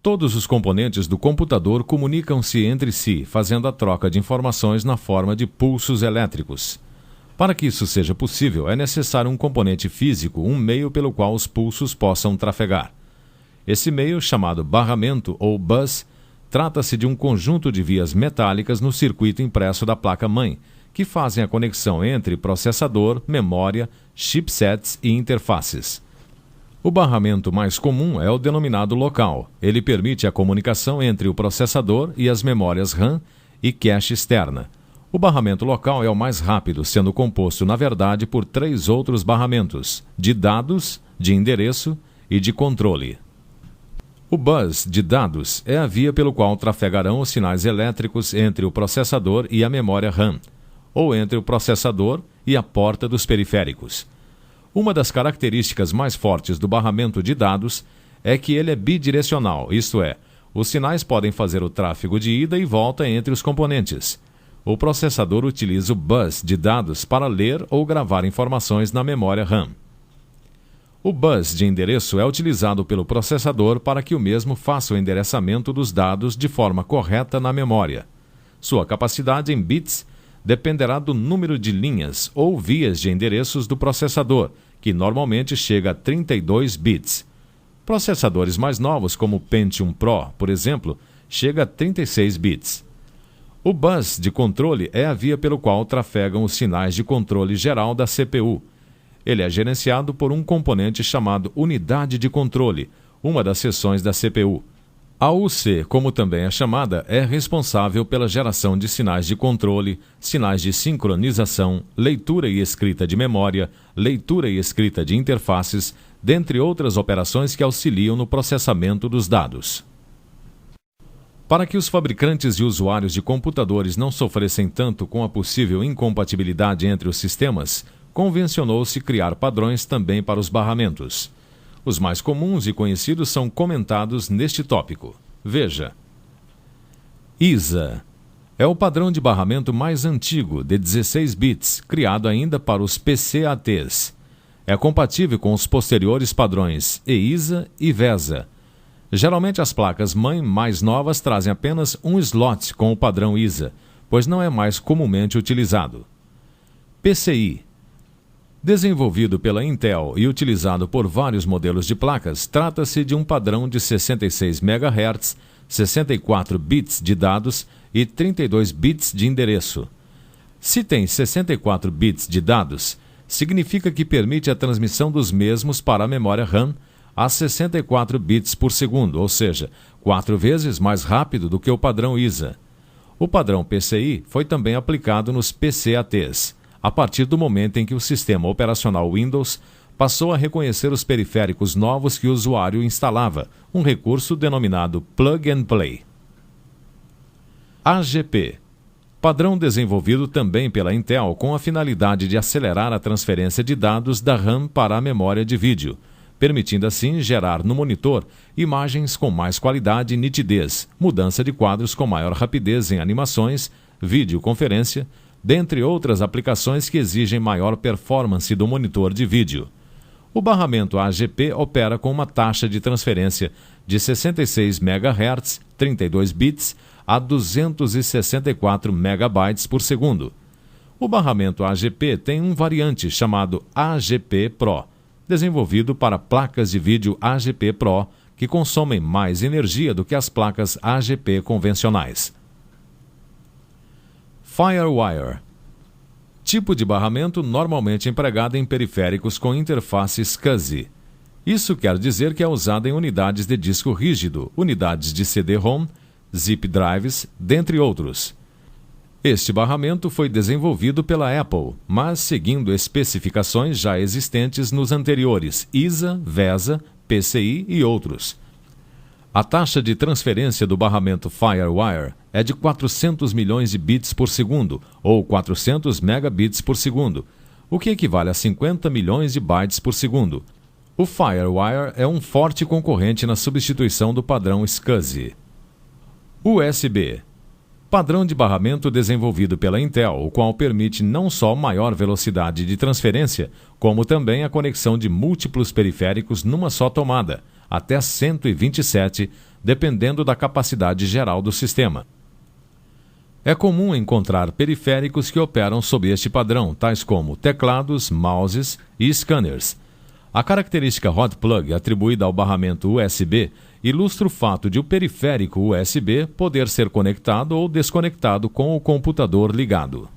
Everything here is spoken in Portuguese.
Todos os componentes do computador comunicam-se entre si, fazendo a troca de informações na forma de pulsos elétricos. Para que isso seja possível, é necessário um componente físico, um meio pelo qual os pulsos possam trafegar. Esse meio, chamado barramento ou bus, trata-se de um conjunto de vias metálicas no circuito impresso da placa-mãe, que fazem a conexão entre processador, memória, chipsets e interfaces. O barramento mais comum é o denominado local. Ele permite a comunicação entre o processador e as memórias RAM e cache externa. O barramento local é o mais rápido, sendo composto, na verdade, por 3 outros barramentos: de dados, de endereço e de controle. O bus de dados é a via pelo qual trafegarão os sinais elétricos entre o processador e a memória RAM, ou entre o processador e a porta dos periféricos. Uma das características mais fortes do barramento de dados é que ele é bidirecional, isto é, os sinais podem fazer o tráfego de ida e volta entre os componentes. O processador utiliza o bus de dados para ler ou gravar informações na memória RAM. O bus de endereço é utilizado pelo processador para que o mesmo faça o endereçamento dos dados de forma correta na memória. Sua capacidade em bits dependerá do número de linhas ou vias de endereços do processador, que normalmente chega a 32 bits. Processadores mais novos, como o Pentium Pro, por exemplo, chega a 36 bits. O bus de controle é a via pelo qual trafegam os sinais de controle geral da CPU. Ele é gerenciado por um componente chamado unidade de controle, uma das seções da CPU. A UC, como também é chamada, é responsável pela geração de sinais de controle, sinais de sincronização, leitura e escrita de memória, leitura e escrita de interfaces, dentre outras operações que auxiliam no processamento dos dados. Para que os fabricantes e usuários de computadores não sofressem tanto com a possível incompatibilidade entre os sistemas, convencionou-se criar padrões também para os barramentos. Os mais comuns e conhecidos são comentados neste tópico. Veja. ISA é o padrão de barramento mais antigo, de 16 bits, criado ainda para os PCATs. É compatível com os posteriores padrões EISA e VESA. Geralmente as placas-mãe mais novas trazem apenas um slot com o padrão ISA, pois não é mais comumente utilizado. PCI. Desenvolvido pela Intel e utilizado por vários modelos de placas, trata-se de um padrão de 66 MHz, 64 bits de dados e 32 bits de endereço. Se tem 64 bits de dados, significa que permite a transmissão dos mesmos para a memória RAM a 64 bits por segundo, ou seja, 4 vezes mais rápido do que o padrão ISA. O padrão PCI foi também aplicado nos PCATs, a partir do momento em que o sistema operacional Windows passou a reconhecer os periféricos novos que o usuário instalava, um recurso denominado Plug and Play. AGP. Padrão desenvolvido também pela Intel com a finalidade de acelerar a transferência de dados da RAM para a memória de vídeo, permitindo assim gerar no monitor imagens com mais qualidade e nitidez, mudança de quadros com maior rapidez em animações, videoconferência, dentre outras aplicações que exigem maior performance do monitor de vídeo. O barramento AGP opera com uma taxa de transferência de 66 MHz, 32 bits, a 264 MB por segundo. O barramento AGP tem um variante chamado AGP Pro, desenvolvido para placas de vídeo AGP Pro, que consomem mais energia do que as placas AGP convencionais. Firewire. Tipo de barramento normalmente empregado em periféricos com interface SCSI. Isso quer dizer que é usado em unidades de disco rígido, unidades de CD-ROM, zip drives, dentre outros. Este barramento foi desenvolvido pela Apple, mas seguindo especificações já existentes nos anteriores ISA, VESA, PCI e outros. A taxa de transferência do barramento Firewire é de 400 milhões de bits por segundo, ou 400 megabits por segundo, o que equivale a 50 milhões de bytes por segundo. O Firewire é um forte concorrente na substituição do padrão SCSI. USB. Padrão de barramento desenvolvido pela Intel, o qual permite não só maior velocidade de transferência, como também a conexão de múltiplos periféricos numa só tomada, até 127, dependendo da capacidade geral do sistema. É comum encontrar periféricos que operam sob este padrão, tais como teclados, mouses e scanners. A característica hot plug atribuída ao barramento USB ilustra o fato de o periférico USB poder ser conectado ou desconectado com o computador ligado.